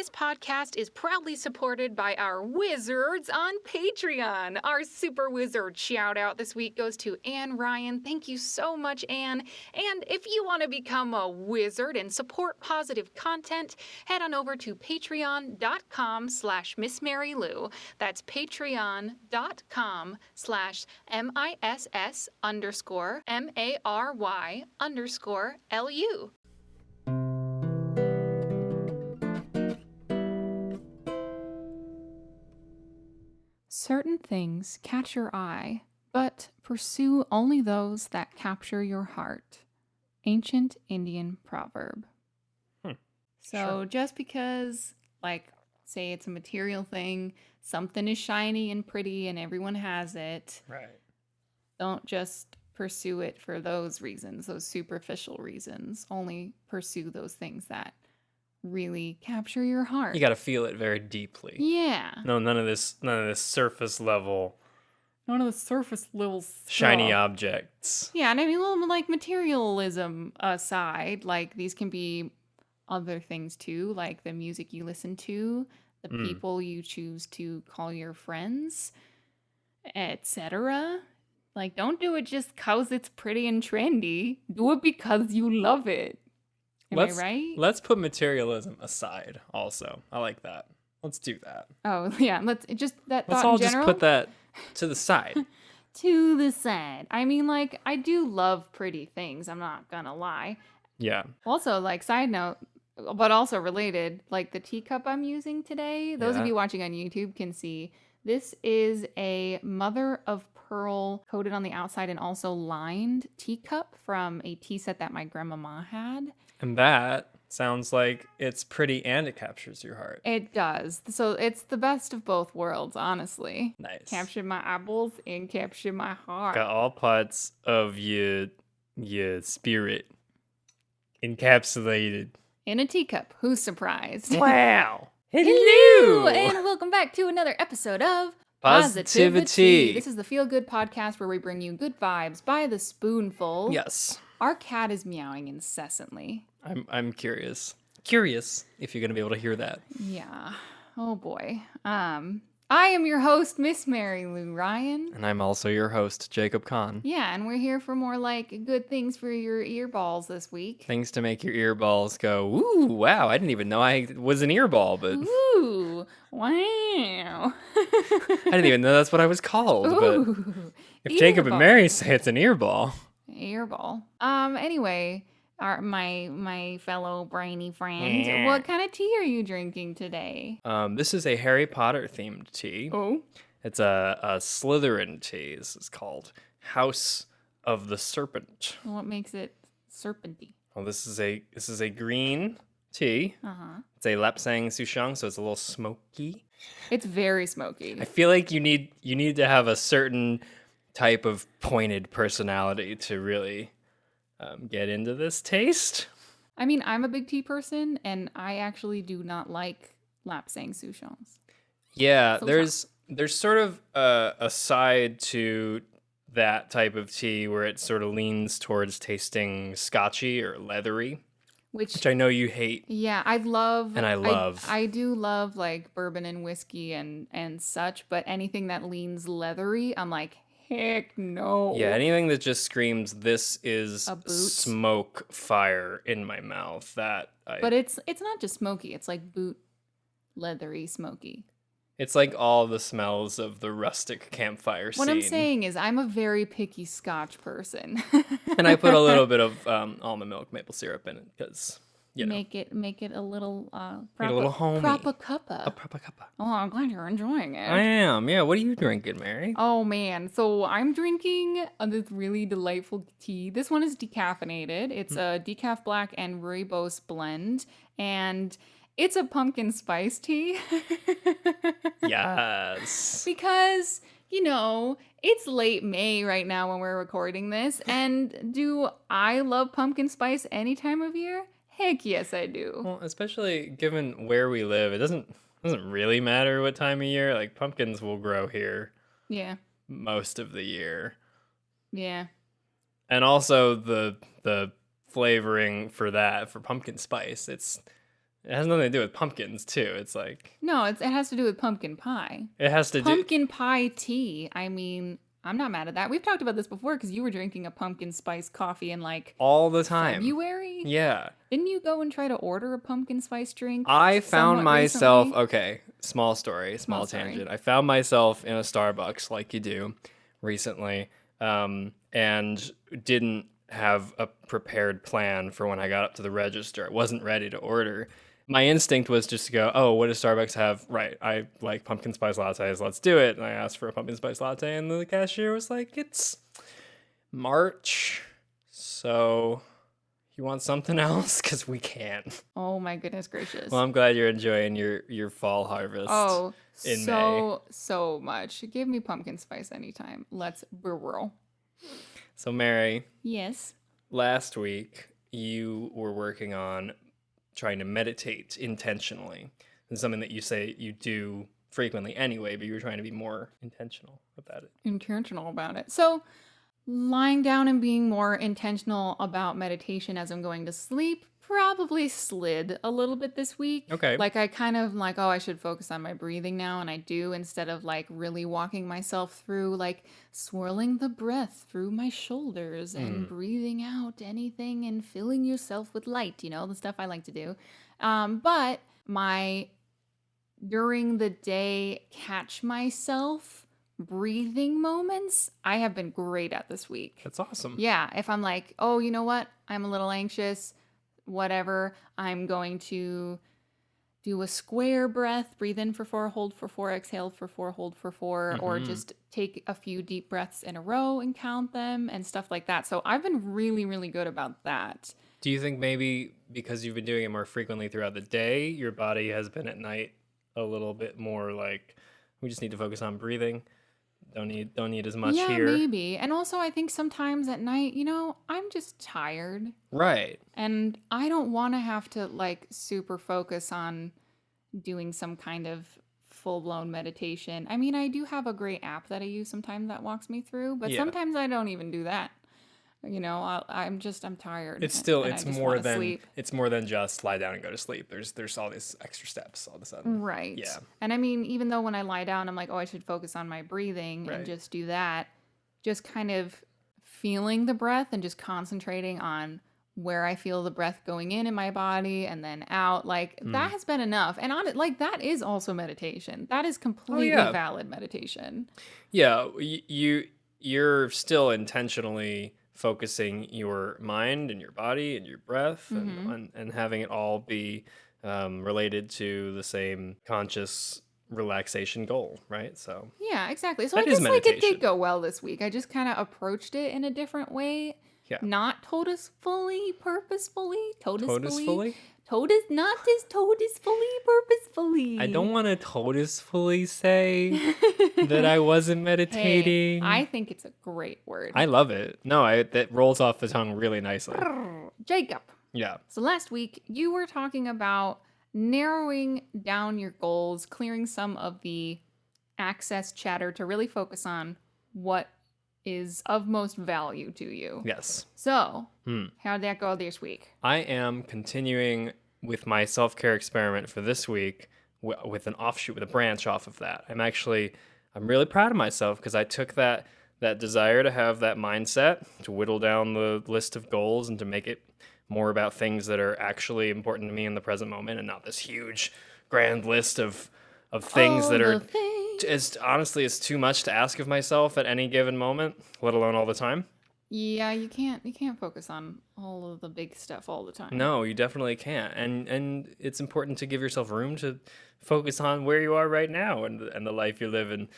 This podcast is proudly supported by our wizards on Patreon. Our super wizard shout out this week goes to Anne Ryan. Thank you so much, Anne. And if you want to become a wizard and support positive content, head on over to patreon.com/MissMaryLou. That's patreon.com/MISS_MARY_LU. Certain things catch your eye, but pursue only those that capture your heart. Ancient Indian proverb. So just because, say it's a material thing, something is shiny and pretty and everyone has it. Right. Don't just pursue it for those reasons, those superficial reasons. Only pursue those things that really capture your heart. You got to feel it very deeply. Yeah. No, none of this surface level. None of the surface level stuff. Shiny objects. Yeah, and I mean, materialism aside, these can be other things too, like the music you listen to, the people you choose to call your friends, etc. Don't do it just because it's pretty and trendy. Do it because you love it. Am I right? Let's put materialism aside also. I like that. Let's do that. Oh, yeah. Let's all just put that to the side. To the side. I mean, I do love pretty things. I'm not gonna lie. Yeah. Also, side note, but also related, the teacup I'm using today, those of you watching on YouTube can see, this is a mother of pearl coated on the outside and also lined teacup from a tea set that my grandmama had. And that sounds like it's pretty and it captures your heart. It does. So it's the best of both worlds, honestly. Nice. Capture my eyeballs and capture my heart. Got all parts of your spirit encapsulated. In a teacup. Who's surprised? Wow. Hello! And welcome back to another episode of PositiviTea. This is the Feel Good podcast where we bring you good vibes by the spoonful. Yes. Our cat is meowing incessantly. I'm curious. Curious if you're going to be able to hear that. Yeah. Oh boy. I am your host, Miss Mary Lou Ryan. And I'm also your host, Jacob Kahn. Yeah, and we're here for more good things for your earballs this week. Things to make your earballs go, ooh, wow, I didn't even know I was an earball, but... Ooh, wow. I didn't even know that's what I was called, Ooh, but if Jacob and Mary say it's an earball... Earball. Anyway... my fellow brainy friend, Yeah. What kind of tea are you drinking today? This is a Harry Potter themed tea. Oh. It's a Slytherin tea. This is called House of the Serpent. What makes it serpenty? Well, this is a green tea. Uh-huh. It's a Lapsang Souchong, so it's a little smoky. It's very smoky. I feel like you need to have a certain type of pointed personality to really get into this taste. I mean, I'm a big tea person, and I actually do not like Lapsang Souchongs. Yeah, there's sort of a side to that type of tea where it sort of leans towards tasting scotchy or leathery, which I know you hate. Yeah, I love. And I love. I do love bourbon and whiskey and such, but anything that leans leathery, I'm like, heck no. Yeah, anything that just screams, this is smoke fire in my mouth. But it's not just smoky. It's boot leathery smoky. It's like all the smells of the rustic campfire scene. What I'm saying is I'm a very picky Scotch person. And I put a little bit of almond milk maple syrup in it because, Make it a little a little homey. proper cuppa. A proper cuppa. Oh, I'm glad you're enjoying it. I am. Yeah, what are you drinking, Mary? Oh man, so I'm drinking this really delightful tea. This one is decaffeinated. It's a decaf black and rooibos blend, and it's a pumpkin spice tea. Yes. Because, it's late May right now when we're recording this, and do I love pumpkin spice any time of year? Heck yes, I do. Well, especially given where we live, it doesn't really matter what time of year. Like, pumpkins will grow here. Yeah. Most of the year. Yeah. And also the flavoring for pumpkin spice, it's It has nothing to do with pumpkins, too. It's like... No, it has to do with pumpkin pie. It has to do... Pumpkin pie tea. I mean, I'm not mad at that. We've talked about this before because you were drinking a pumpkin spice coffee in like... all the time. February? Yeah. Didn't you go and try to order a pumpkin spice drink? I found myself... recently? Okay, small story, small story. tangent. I found myself in a Starbucks, like you do, recently, and didn't have a prepared plan for when I got up to the register. I wasn't ready to order. My instinct was just to go, oh, what does Starbucks have? Right, I like pumpkin spice lattes. Let's do it. And I asked for a pumpkin spice latte, and the cashier was like, it's March, so you want something else? Because we can't. Oh my goodness gracious. Well, I'm glad you're enjoying your fall harvest. Oh, in May. So much. Give me pumpkin spice anytime. Let's whirl. So, Mary. Yes. Last week, you were working on trying to meditate intentionally. It's something that you say you do frequently anyway, but you were trying to be more intentional about it. Intentional about it. So, lying down and being more intentional about meditation as I'm going to sleep probably slid a little bit this week. Okay. Like I kind of like, oh, I should focus on my breathing now, and I do, instead of like really walking myself through, like swirling the breath through my shoulders and breathing out anything and filling yourself with light, the stuff I like to do. But my during the day catch myself breathing moments, I have been great at this week. That's awesome. Yeah, if I'm like, oh, you know what? I'm a little anxious, whatever. I'm going to do a square breath, breathe in for 4, hold for 4, exhale for 4, hold for 4, or just take a few deep breaths in a row and count them and stuff like that. So I've been really, really good about that. Do you think maybe because you've been doing it more frequently throughout the day, your body has been at night a little bit more like, we just need to focus on breathing? Don't need as much here. Yeah, maybe. And also I think sometimes at night, I'm just tired. Right. And I don't want to have to like super focus on doing some kind of full-blown meditation. I mean, I do have a great app that I use sometimes that walks me through, but sometimes I don't even do that. I'm tired. It's more than just lie down and go to sleep. There's all these extra steps all of a sudden. Right. Yeah. And I mean, even though when I lie down, I'm like, oh, I should focus on my breathing and just do that. Just kind of feeling the breath and just concentrating on where I feel the breath going in my body and then out. Like that has been enough. And on it, like that is also meditation. That is completely valid meditation. Yeah. You're still intentionally focusing your mind and your body and your breath and having it all be related to the same conscious relaxation goal, right? So yeah, exactly. So that I guess like it meditation. did go well this week. I just kind of approached it in a different way. Yeah. Not purposefully. Totusfully? Not as totusfully, purposefully. I don't want to totusfully say that I wasn't meditating. Hey, I think it's a great word. I love it. No, that rolls off the tongue really nicely. Jacob. Yeah. So last week, you were talking about narrowing down your goals, clearing some of the access chatter to really focus on what is of most value to you. Yes. So, how'd that go this week? I am continuing with my self-care experiment for this week with an offshoot, with a branch off of that. I'm really proud of myself because I took that desire to have that mindset, to whittle down the list of goals and to make it more about things that are actually important to me in the present moment and not this huge grand list of things that are honestly it's too much to ask of myself at any given moment, let alone all the time. Yeah, you can't focus on all of the big stuff all the time. No, you definitely can't. And it's important to give yourself room to focus on where you are right now and the life you're living.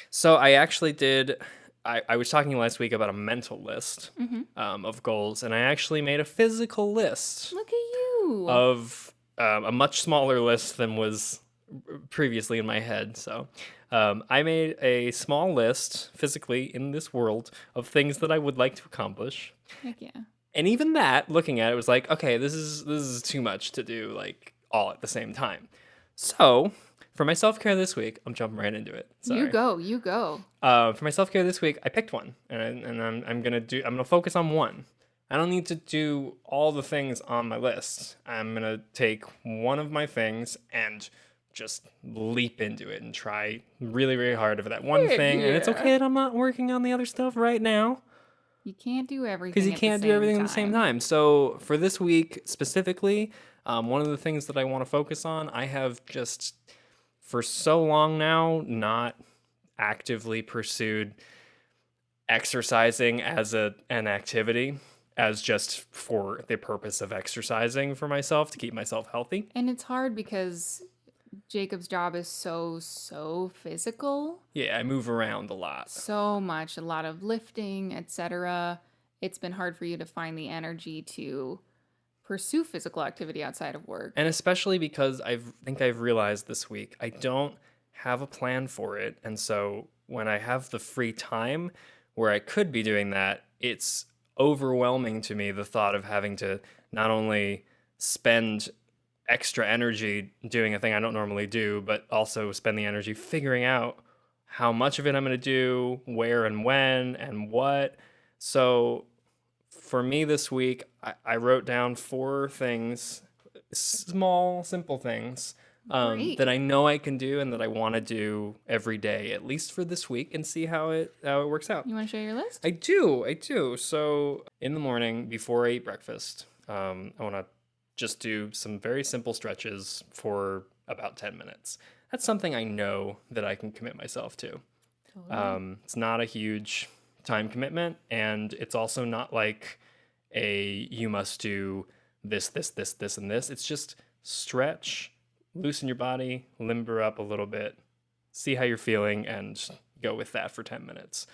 So I actually did I was talking last week about a mental list of goals, and I actually made a physical list. Look at you. Of a much smaller list than was previously in my head. So I made a small list physically in this world of things that I would like to accomplish. Heck yeah. And even that, looking at it, was like, okay, this is too much to do like all at the same time. So for my self-care this week, I'm jumping right into it. Sorry. You go. For my self-care this week, I picked one, and I'm gonna focus on one. I don't need to do all the things on my list. I'm going to take one of my things and just leap into it and try really, really hard for that one thing. Yeah. And it's okay that I'm not working on the other stuff right now. You can't do everything Because you can't do everything at the same time. So for this week specifically, one of the things that I want to focus on, I have just for so long now not actively pursued exercising as an activity, as just for the purpose of exercising for myself to keep myself healthy. And it's hard because Jacob's job is so physical. Yeah, I move around a lot. So much, a lot of lifting, etc. It's been hard for you to find the energy to pursue physical activity outside of work. And especially because I think I've realized this week, I don't have a plan for it. And so when I have the free time where I could be doing that, it's overwhelming to me, the thought of having to not only spend extra energy doing a thing I don't normally do, but also spend the energy figuring out how much of it I'm going to do, where and when and what. So for me this week, I wrote down 4 things, small, simple things that I know I can do and that I want to do every day, at least for this week, and see how it works out. You want to show your list? I do. So in the morning, before I eat breakfast, I want to just do some very simple stretches for about 10 minutes. That's something I know that I can commit myself to. Totally. It's not a huge time commitment, and it's also not like you must do this, and this. It's just stretch, loosen your body, limber up a little bit, see how you're feeling, and go with that for 10 minutes.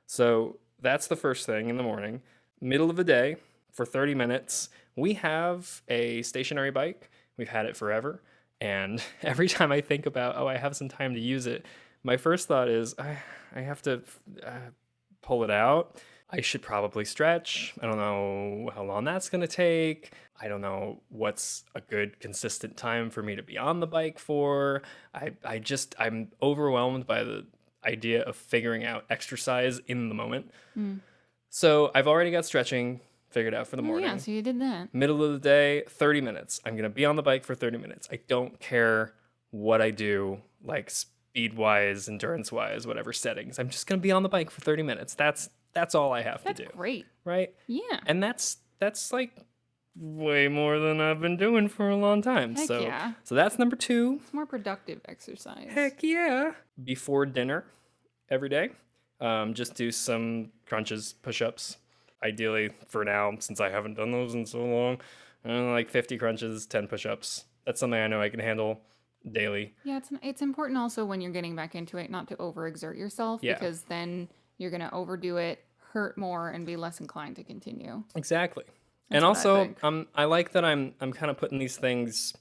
So that's the first thing in the morning. Middle of the day, for 30 minutes, we have a stationary bike. We've had it forever. And every time I think about, I have some time to use it, my first thought is, I have to pull it out. I should probably stretch. I don't know how long that's going to take. I don't know what's a good consistent time for me to be on the bike for. I'm overwhelmed by the idea of figuring out exercise in the moment. So I've already got stretching figured out for the morning. Yeah, so you did that. Middle of the day, 30 minutes. I'm going to be on the bike for 30 minutes. I don't care what I do, like speed-wise, endurance-wise, whatever settings. I'm just going to be on the bike for 30 minutes. That's all I have to do. That's great. Right? Yeah. And that's like way more than I've been doing for a long time. Heck yeah. So that's number 2. It's more productive exercise. Heck yeah. Before dinner every day, just do some crunches, push-ups. Ideally, for now, since I haven't done those in so long, like 50 crunches, 10 push-ups. That's something I know I can handle daily. Yeah, it's important also when you're getting back into it not to overexert yourself, because then you're going to overdo it, hurt more, and be less inclined to continue. Exactly. And also, I like that I'm kind of putting these things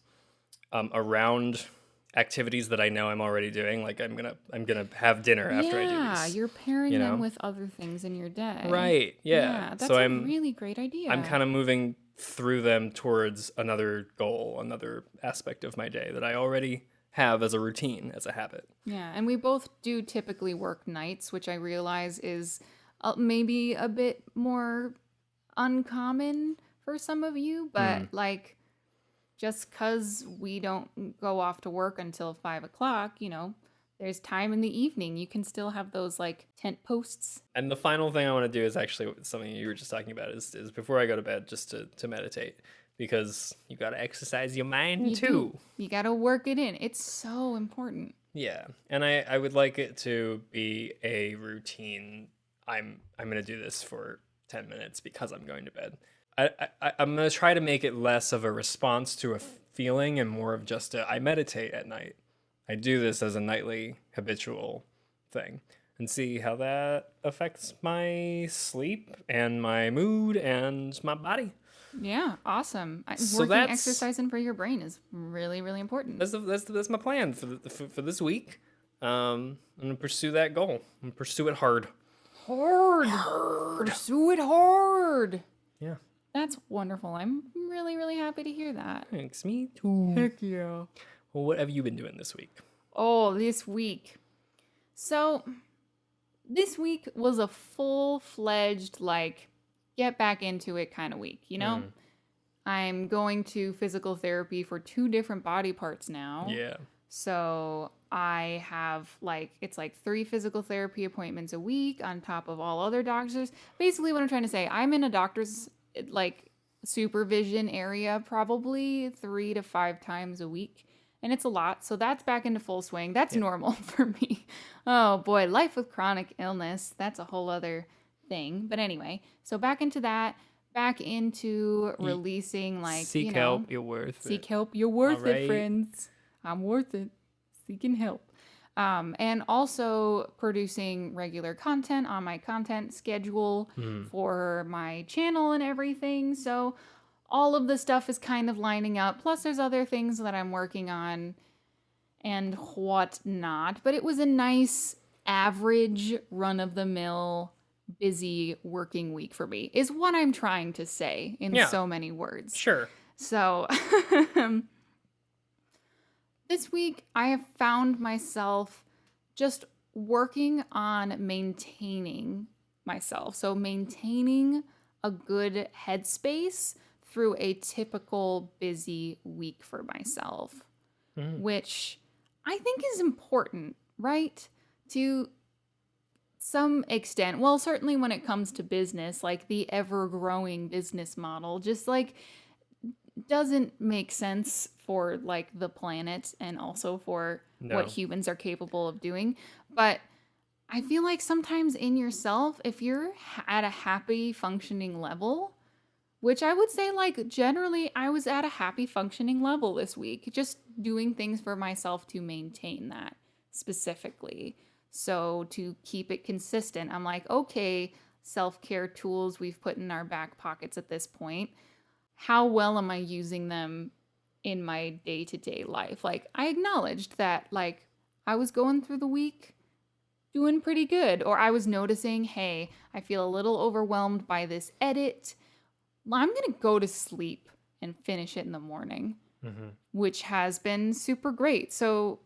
around activities that I know I'm already doing. Like I'm gonna have dinner after I do these. Yeah, you're pairing them with other things in your day. Right. Yeah. That's a really great idea. I'm kind of moving through them towards another goal, another aspect of my day that I already have as a routine, as a habit. Yeah, and we both do typically work nights, which I realize is maybe a bit more uncommon for some of you, but like, just because we don't go off to work until 5 o'clock, there's time in the evening. You can still have those like tent posts. And the final thing I want to do is actually something you were just talking about is before I go to bed, just to meditate, because you got to exercise your mind too. You got to work it in. It's so important. Yeah. And I would like it to be a routine. I'm going to do this for 10 minutes because I'm going to bed. I'm going to try to make it less of a response to a feeling and more of just I meditate at night. I do this as a nightly habitual thing and see how that affects my sleep and my mood and my body. Yeah, awesome. So Exercising for your brain is really, really important. That's my plan for this week. I'm going to pursue that goal. I'm going to pursue it hard. Pursue it hard. Yeah. That's wonderful. I'm really, really happy to hear that. Thanks, me too. Heck yeah. Well, what have you been doing this week? Oh, this week. So, this week was a full-fledged, get back into it kind of week, you know? I'm going to physical therapy for 2 different body parts now. Yeah. So I have it's 3 physical therapy appointments a week on top of all other doctors. Basically what I'm trying to say, I'm in a doctor's supervision area probably 3 to 5 times a week. And it's a lot. So that's back into full swing. That's normal for me. Oh boy, life with chronic illness. That's a whole other thing. But anyway, so back into that. Back into releasing seek help, you're worth it. Seek help, you're worth it, friends. I'm worth it. Seeking help. And also producing regular content on my content schedule for my channel and everything. So all of the stuff is kind of lining up. Plus there's other things that I'm working on and whatnot. But it was a nice average run-of-the-mill busy working week for me is what I'm trying to say in so many words. Sure. So this week I have found myself just working on maintaining myself. So maintaining a good headspace through a typical busy week for myself, which I think is important, right? To some extent. Well, certainly when it comes to business, like the ever-growing business model, just doesn't make sense for the planet and also for what humans are capable of doing. But I feel like sometimes in yourself, if you're at a happy functioning level, which I would say generally I was at a happy functioning level this week, just doing things for myself to maintain that specifically. So to keep it consistent, I'm like, okay, self-care tools we've put in our back pockets at this point. How well am I using them in my day-to-day life? I acknowledged that I was going through the week doing pretty good, or I was noticing, hey, I feel a little overwhelmed by this edit. I'm going to go to sleep and finish it in the morning, which has been super great. So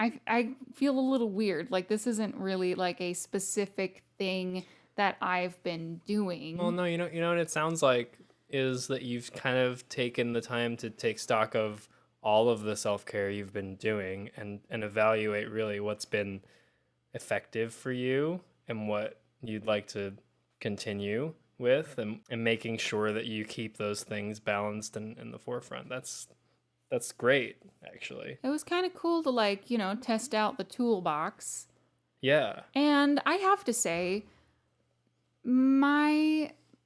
I feel a little weird. This isn't really a specific thing that I've been doing. Well, no, you know what it sounds like is that you've kind of taken the time to take stock of all of the self-care you've been doing and evaluate really what's been effective for you and what you'd like to continue with and making sure that you keep those things balanced and in the forefront. That's great, actually. It was kind of cool to test out the toolbox. Yeah. And I have to say,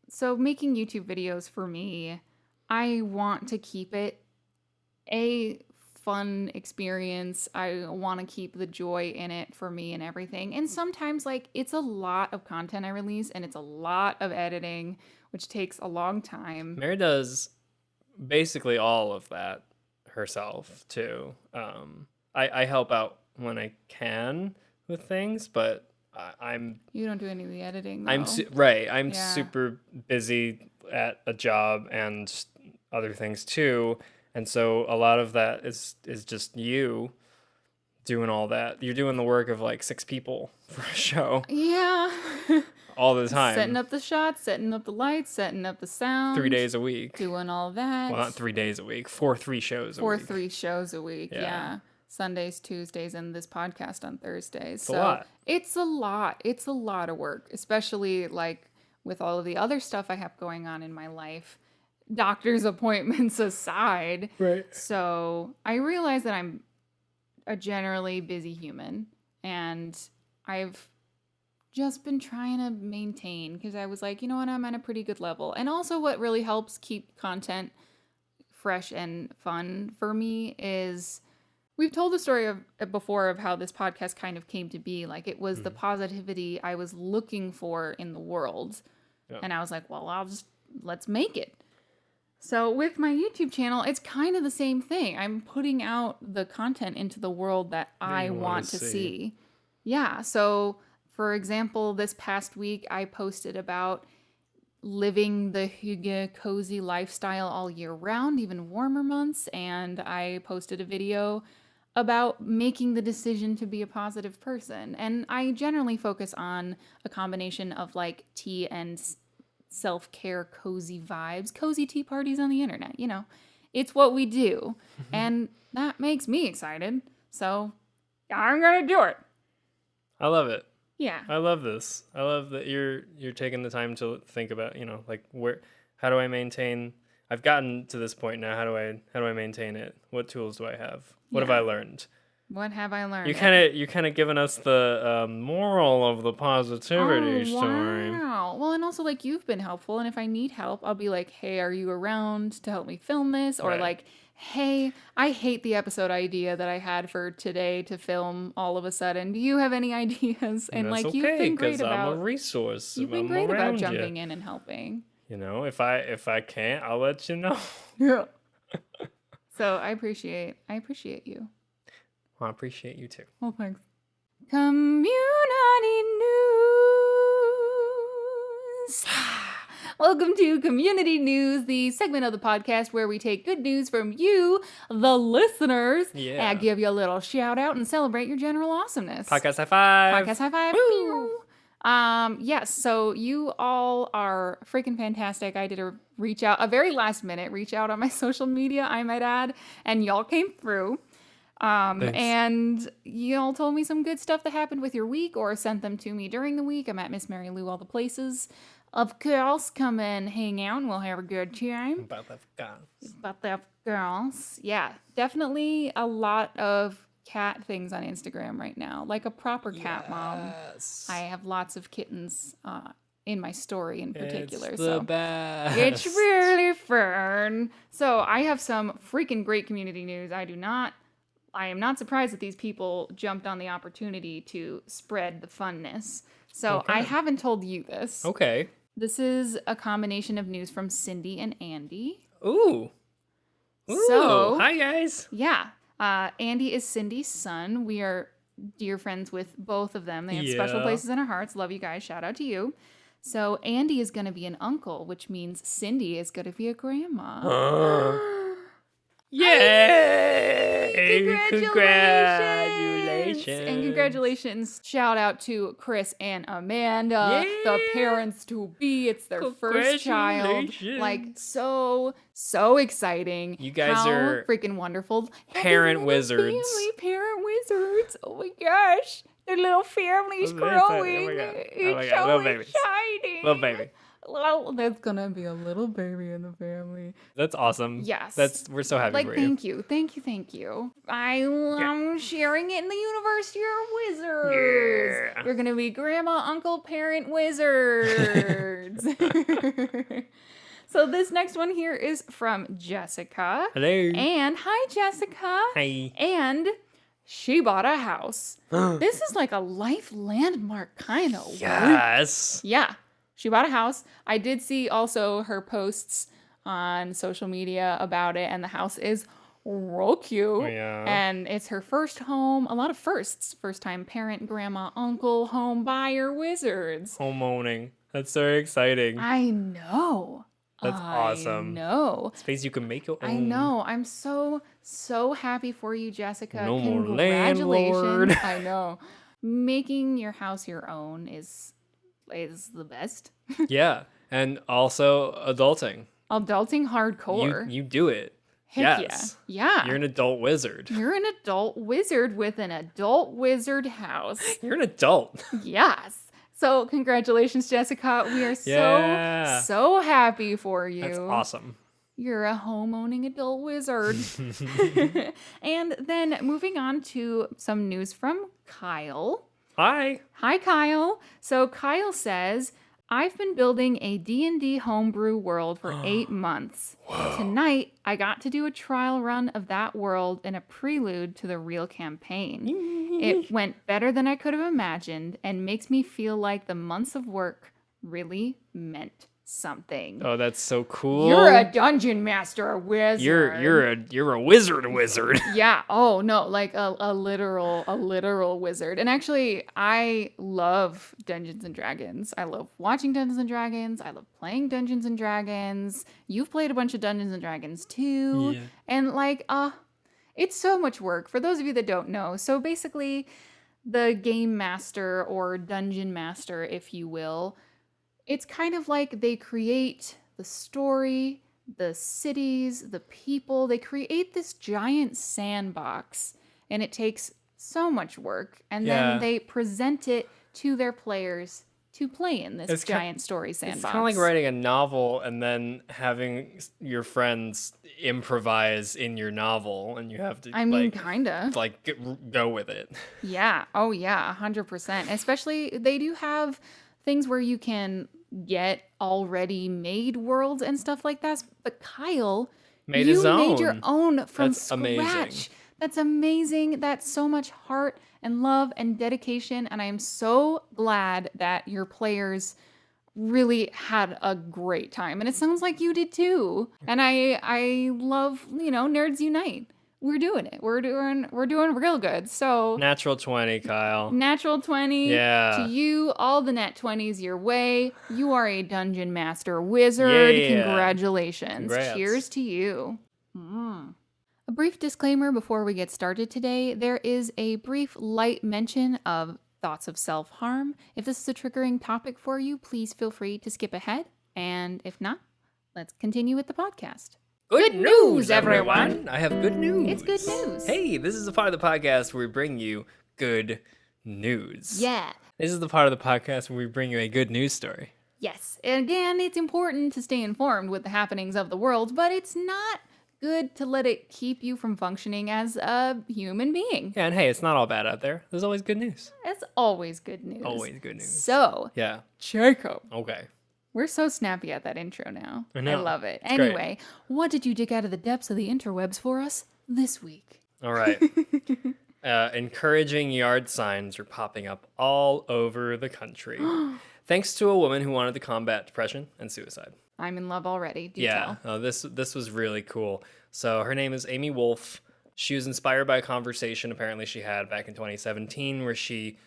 so making YouTube videos for me, I want to keep it a fun experience. I want to keep the joy in it for me and everything. And sometimes it's a lot of content I release and it's a lot of editing, which takes a long time. Mary does basically all of that herself too. I help out when I can with things, but you don't do any of the editing, though. I'm super busy at a job and other things too, and so a lot of that is just you doing all that. You're doing the work of 6 people for a show. Yeah. All the time. Setting up the shots, setting up the lights, setting up the sound. 3 days a week. Doing all that. Well, not 3 days a week. 3 shows a week. 3 shows a week, yeah. Sundays, Tuesdays, and this podcast on Thursdays. It's a lot. It's a lot. It's a lot of work, especially with all of the other stuff I have going on in my life, doctor's appointments aside. Right. So I realize that I'm a generally busy human, and I've just been trying to maintain because I was you know what, I'm at a pretty good level. And also what really helps keep content fresh and fun for me is we've told the story before of how this podcast kind of came to be. It was the positivity I was looking for in the world. Yeah. And I was well, let's make it. So with my YouTube channel, it's kind of the same thing. I'm putting out the content into the world that I want to see. Yeah. So for example, this past week, I posted about living the hygge cozy lifestyle all year round, even warmer months. And I posted a video about making the decision to be a positive person. And I generally focus on a combination of tea and self-care, cozy vibes, cozy tea parties on the internet. You know, it's what we do. And that makes me excited. So I'm going to do it. I love it. Yeah. I love this. I love that you're taking the time to think about, like how do I maintain. I've gotten to this point now. How do I maintain it? What tools do I have? What have I learned? What have I learned? You're kind of giving us the moral of the positivity story. Wow. Well, and also like you've been helpful, and if I need help, I'll be like, "Hey, are you around to help me film this?" Or like, "Hey, I hate the episode idea that I had for today to film all of a sudden. Do you have any ideas?" And that's like okay, you've been great I'm about a resource. You've been great about jumping in and helping. If I can't, I'll let you know. Yeah. So I appreciate you. Well, I appreciate you too. Well, thanks. Community news. Welcome to Community News, the segment of the podcast where we take good news from you, the listeners, and give you a little shout out and celebrate your general awesomeness. Podcast high five. Podcast high five. Yes, so you all are freaking fantastic. I did a very last minute reach out on my social media, I might add, and y'all came through. And y'all told me some good stuff that happened with your week or sent them to me during the week. I'm at Miss Mary Lou all the places. Of course, come and hang out and we'll have a good time. About the girls. Yeah, definitely a lot of cat things on Instagram right now. Like a proper cat mom. I have lots of kittens in my story in particular. It's the best. It's really fun. So I have some freaking great community news. I am not surprised that these people jumped on the opportunity to spread the funness. So I haven't told you this. Okay. This is a combination of news from Cindy and Andy. Ooh. So, hi guys. Yeah. Andy is Cindy's son. We are dear friends with both of them. They have special places in our hearts. Love you guys. Shout out to you. So Andy is going to be an uncle, which means Cindy is going to be a grandma. Yay! Congratulations! And congratulations. Shout out to Chris and Amanda, the parents to be. It's their first child. Like, so exciting. You guys are freaking wonderful. Parent wizards. Parent wizards. Oh my gosh. Their little family's growing. It's so exciting. Little baby. Well, there's gonna be a little baby in the family. That's awesome. Yes. We're so happy for you. Thank you. I love sharing it in the universe. You're wizards. Yeah. You're gonna be grandma, uncle, parent wizards. So this next one here is from Jessica. Hello. And hi, Jessica. Hi. And she bought a house. This is like a life landmark kind of. Yes. Yeah. She bought a house. I did see also her posts on social media about it, and the house is real cute. Yeah. And it's her first home. A lot of firsts. First time parent, grandma, uncle, home buyer, wizards. Homeowning. That's so exciting. I know. That's awesome. I know. Space you can make your own. I know. I'm so happy for you, Jessica. No more Congratulations. landlord. I know. Making your house your own is the best. Yeah. And also adulting. Adulting hardcore. You do it. Heck yes. Yeah. You're an adult wizard. You're an adult wizard with an adult wizard house. You're an adult. Yes. So congratulations, Jessica. We are so happy for you. That's awesome. You're a home-owning adult wizard. And then moving on to some news from Kyle. Hi, Kyle. So Kyle says, I've been building a D&D homebrew world for 8 months. Whoa. Tonight, I got to do a trial run of that world in a prelude to the real campaign. It went better than I could have imagined and makes me feel like the months of work really meant something. Oh, that's so cool. You're a dungeon master, a wizard. You're a wizard. Yeah. Oh no, like a literal wizard. And actually, I love Dungeons and Dragons. I love watching Dungeons and Dragons. I love playing Dungeons and Dragons. You've played a bunch of Dungeons and Dragons too. Yeah. And like, it's so much work. For those of you that don't know, so basically, the game master or dungeon master, if you will, It's kind of like they create the story, the cities, the people. They create this giant sandbox, and it takes so much work. And then Yeah. they present it to their players to play in this giant story sandbox. It's kind of like writing a novel and then having your friends improvise in your novel, and you have to kind of. Go with it. Yeah. Oh, yeah. 100%. Especially, they do have things where you can get already made worlds and stuff like that. But Kyle, Made his own. made your own from That's scratch. amazing. That's amazing. That's so much heart and love and dedication. And I am so glad that your players really had a great time. And it sounds like you did too. And I love, Nerds Unite. We're doing it. We're doing real good. So Natural 20, Kyle. natural 20. Yeah. To you, all the nat 20s your way. You are a dungeon master wizard. Yeah. Congratulations. Congrats. Cheers to you. A brief disclaimer before we get started today. There is a brief light mention of thoughts of self-harm. If this is a triggering topic for you, please feel free to skip ahead. And if not, let's continue with the podcast. Good news, everyone! I have good news. It's good news. Hey, this is the part of the podcast where we bring you good news. Yeah. This is the part of the podcast where we bring you a good news story. Yes. And again, it's important to stay informed with the happenings of the world, but it's not good to let it keep you from functioning as a human being. Yeah, and hey, it's not all bad out there. There's always good news. It's always good news. Always good news. So, Yeah. Jacob. Okay. We're so snappy at that intro now. I know. I love it. It's Anyway, what did you dig out of the depths of the interwebs for us this week? All right. Encouraging yard signs are popping up all over the country. Thanks to a woman who wanted to combat depression and suicide. I'm in love already. Do Yeah, tell. this was really cool. So her name is Amy Wolf. She was inspired by a conversation apparently she had back in 2017 where she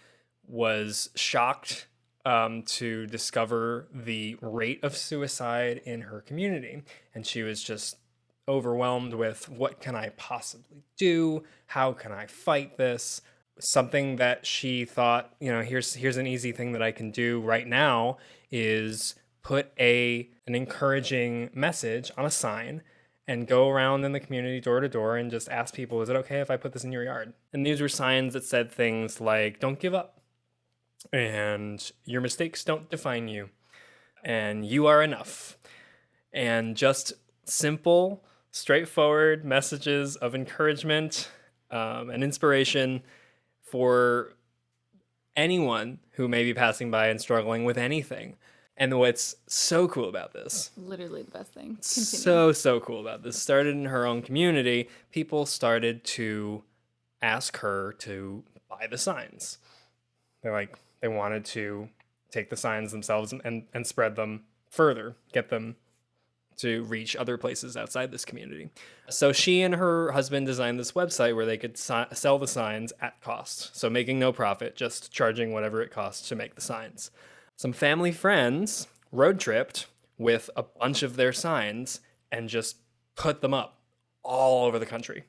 was shocked to discover the rate of suicide in her community. And she was just overwhelmed with, what can I possibly do? How can I fight this? Something that she thought, here's an easy thing that I can do right now is put an encouraging message on a sign and go around in the community door to door and just ask people, is it okay if I put this in your yard? And these were signs that said things like, don't give up. And your mistakes don't define you. And you are enough. And just simple, straightforward messages of encouragement and inspiration for anyone who may be passing by and struggling with anything. And what's so cool about this, Literally the best thing. Continue. so cool about this, started in her own community. People started to ask her to buy the signs. They wanted to take the signs themselves and spread them further, get them to reach other places outside this community. So she and her husband designed this website where they could sell the signs at cost. So making no profit, just charging whatever it costs to make the signs. Some family friends road tripped with a bunch of their signs and just put them up all over the country.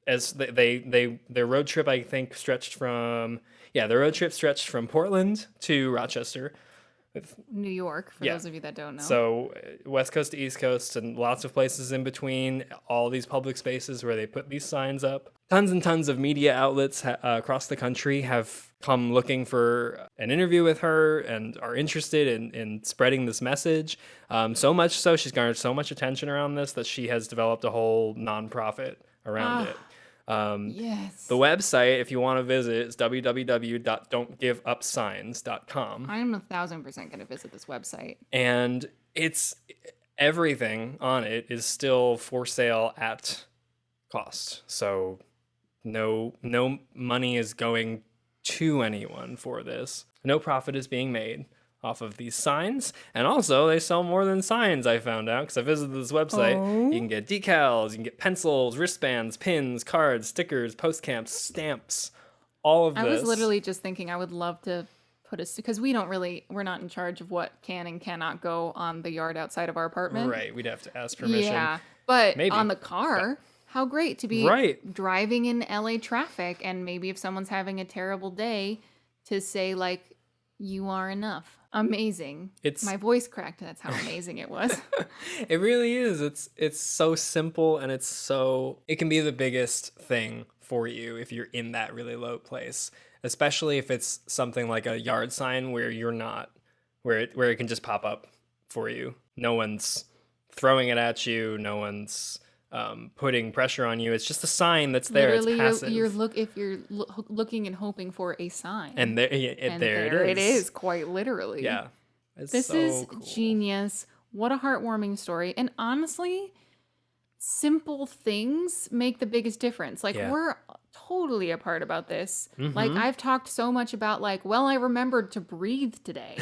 As their road trip, I think, their road trip stretched from Portland to Rochester. New York, for those of you that don't know. So West Coast to East Coast and lots of places in between, all these public spaces where they put these signs up. Tons and tons of media outlets across the country have come looking for an interview with her and are interested in spreading this message. So much so, she's garnered so much attention around this that she has developed a whole nonprofit around it. Yes. The website, if you want to visit, is www.don'tgiveupsigns.com. I'm 1,000% going to visit this website. And everything on it is still for sale at cost. So no money is going to anyone for this. No profit is being made off of these signs. And also, they sell more than signs, I found out, because I visited this website. Oh. You can get decals, you can get pencils, wristbands, pins, cards, stickers, postcamps, stamps, all of this. I was literally just thinking I would love to put because we're not in charge of what can and cannot go on the yard outside of our apartment. Right, we'd have to ask permission. Yeah, but Maybe. on the car, how great to be driving in LA traffic, and maybe if someone's having a terrible day, to say You are enough. Amazing. My voice cracked. That's how amazing it was. It really is. It's so simple, and it can be the biggest thing for you if you're in that really low place, especially if it's something like a yard sign where you're not, where it can just pop up for you. No one's throwing it at you. No one's putting pressure on you. It's just a sign that's there. Literally, it's passive. If you're looking and hoping for a sign, and there it is. Quite literally. Yeah, this is cool. Genius. What a heartwarming story. And honestly, simple things make the biggest difference. Like, we're totally apart about this. Mm-hmm. Like, I've talked so much about, like, well, I remembered to breathe today,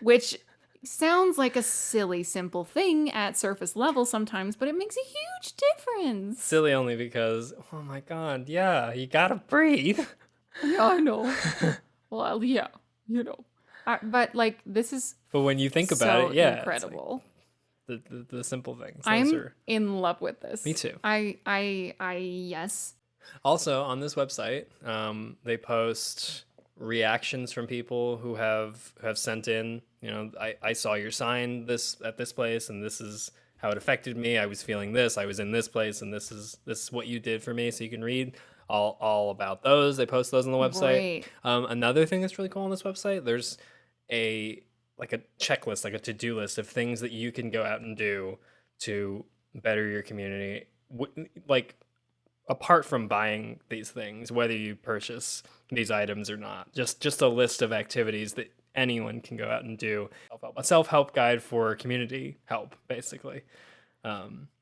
which sounds like a silly, simple thing at surface level sometimes, but it makes a huge difference. Silly only because, oh my God, yeah, you gotta breathe. Yeah, I know. Well, yeah, you know. But, like, this is But when you think about it, yeah. Incredible. Like the simple things. I'm in love with this. Me too. Yes. Also, on this website, they post reactions from people who have sent in, you know, I saw your sign at this place, and this is how it affected me. I was feeling this. I was in this place, and this is what you did for me. So you can read all about those. They post those on the website. Another thing that's really cool on this website, there's a checklist, like a to-do list of things that you can go out and do to better your community. Like, apart from buying these things, whether you purchase these items or not, just a list of activities that anyone can go out and do. A self-help guide for community help, basically,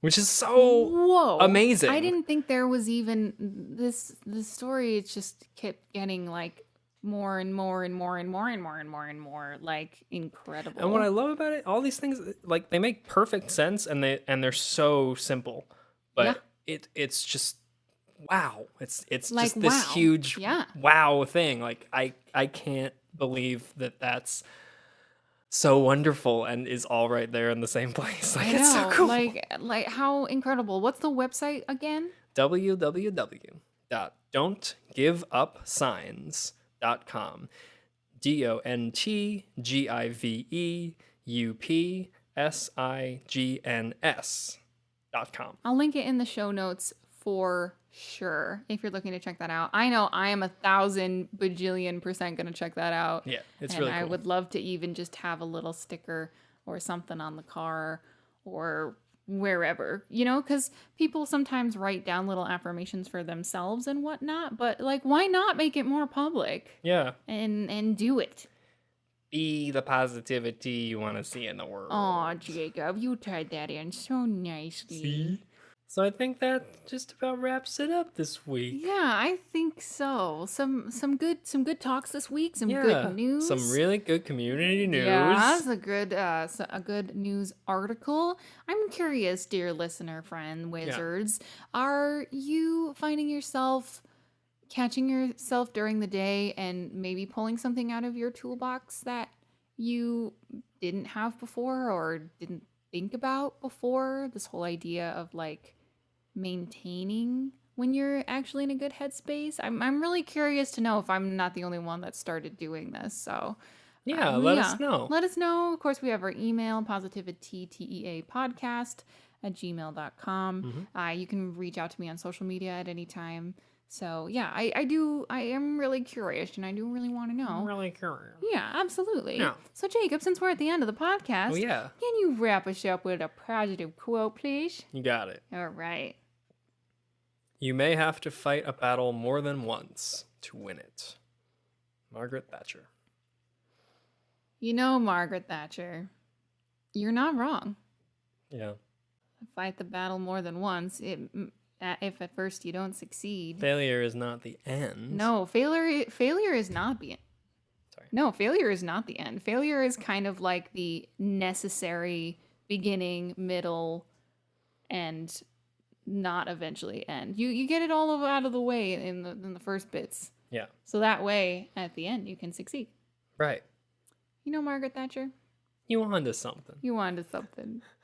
which is so amazing. I didn't think there was even this story. It just kept getting like more and more and more and more and more and more and more, like, incredible. And what I love about it, all these things, like, they make perfect sense, and they're so simple, but it's just wow. It's like, just this huge wow thing. Like, I can't believe that's so wonderful and is all right there in the same place. Like, it's so cool. Like how incredible. What's the website again? www.don'tgiveupsigns.com. DONTGIVEUPSIGNS.com. I'll link it in the show notes for sure if you're looking to check that out. I know I am 1,000 bajillion% gonna check that out. Yeah, it's really cool. I would love to even just have a little sticker or something on the car or wherever, you know, because people sometimes write down little affirmations for themselves and whatnot, but, like, why not make it more public? Yeah. And do it. Be the positivity you want to see in the world. Oh, Jacob, you tied that in so nicely. See? So I think that just about wraps it up this week. Yeah, I think so. Some good talks this week. Some good news. Some really good community news. Yeah, that's a good news article. I'm curious, dear listener friend wizards, are you finding yourself catching yourself during the day and maybe pulling something out of your toolbox that you didn't have before or didn't think about before? This whole idea of, like, maintaining when you're actually in a good headspace. I'm really curious to know if I'm not the only one that started doing this. So let us know. Let us know. Of course, we have our email, PositiviTeaPodcast @gmail.com. You can reach out to me on social media at any time. So yeah, I am really curious, and I do really want to know. I'm really curious. Yeah, absolutely. Yeah. So Jacob, since we're at the end of the podcast, can you wrap us up with a positive quote, please? You got it. All right. You may have to fight a battle more than once to win it. Margaret Thatcher. You know, Margaret Thatcher, you're not wrong. Yeah. Fight the battle more than once. If at first you don't succeed. Failure is not the end. No, failure is not the end. Sorry. No, failure is not the end. Failure is kind of like the necessary beginning, middle, and not eventually end. You get it all out of the way in the first bits. Yeah. So that way, at the end, you can succeed. Right. You know, Margaret Thatcher? You onto something.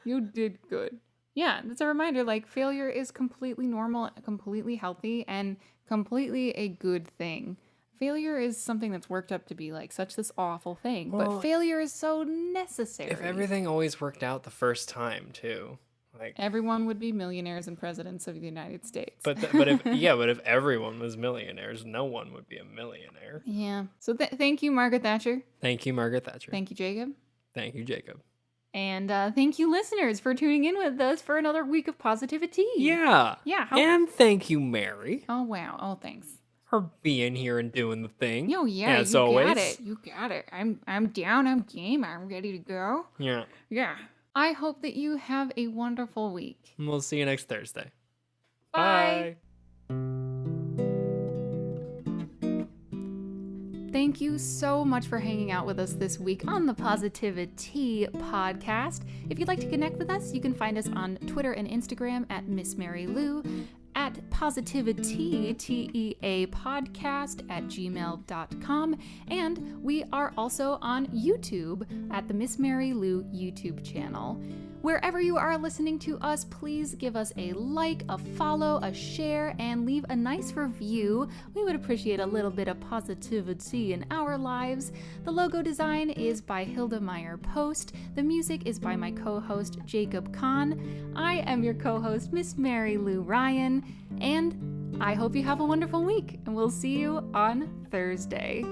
You did good. Yeah, that's a reminder, like, failure is completely normal, completely healthy, and completely a good thing. Failure is something that's worked up to be like such this awful thing, but failure is so necessary. If everything always worked out the first time, too. Like, everyone would be millionaires and presidents of the United States. But if everyone was millionaires, no one would be a millionaire. Yeah. So thank you, Margaret Thatcher. Thank you, Margaret Thatcher. Thank you, Jacob. Thank you, Jacob. And thank you, listeners, for tuning in with us for another week of PositiviTea. Yeah. Yeah. And thank you, Mary. Oh, wow. Oh, thanks. For being here and doing the thing. Oh, yeah. As always. You got it. I'm down. I'm game. I'm ready to go. Yeah. Yeah. I hope that you have a wonderful week. We'll see you next Thursday. Bye. Thank you so much for hanging out with us this week on the PositiviTea podcast. If you'd like to connect with us, you can find us on Twitter and Instagram at Miss Mary Lou, at PositiviTea, TEA podcast at gmail.com. And we are also on YouTube at the Miss Mary Lou YouTube channel. Wherever you are listening to us, please give us a like, a follow, a share, and leave a nice review. We would appreciate a little bit of positivity in our lives. The logo design is by Hilda Meyer Post. The music is by my co-host, Jacob Kahn. I am your co-host, Miss Mary Lou Ryan, and I hope you have a wonderful week, and we'll see you on Thursday.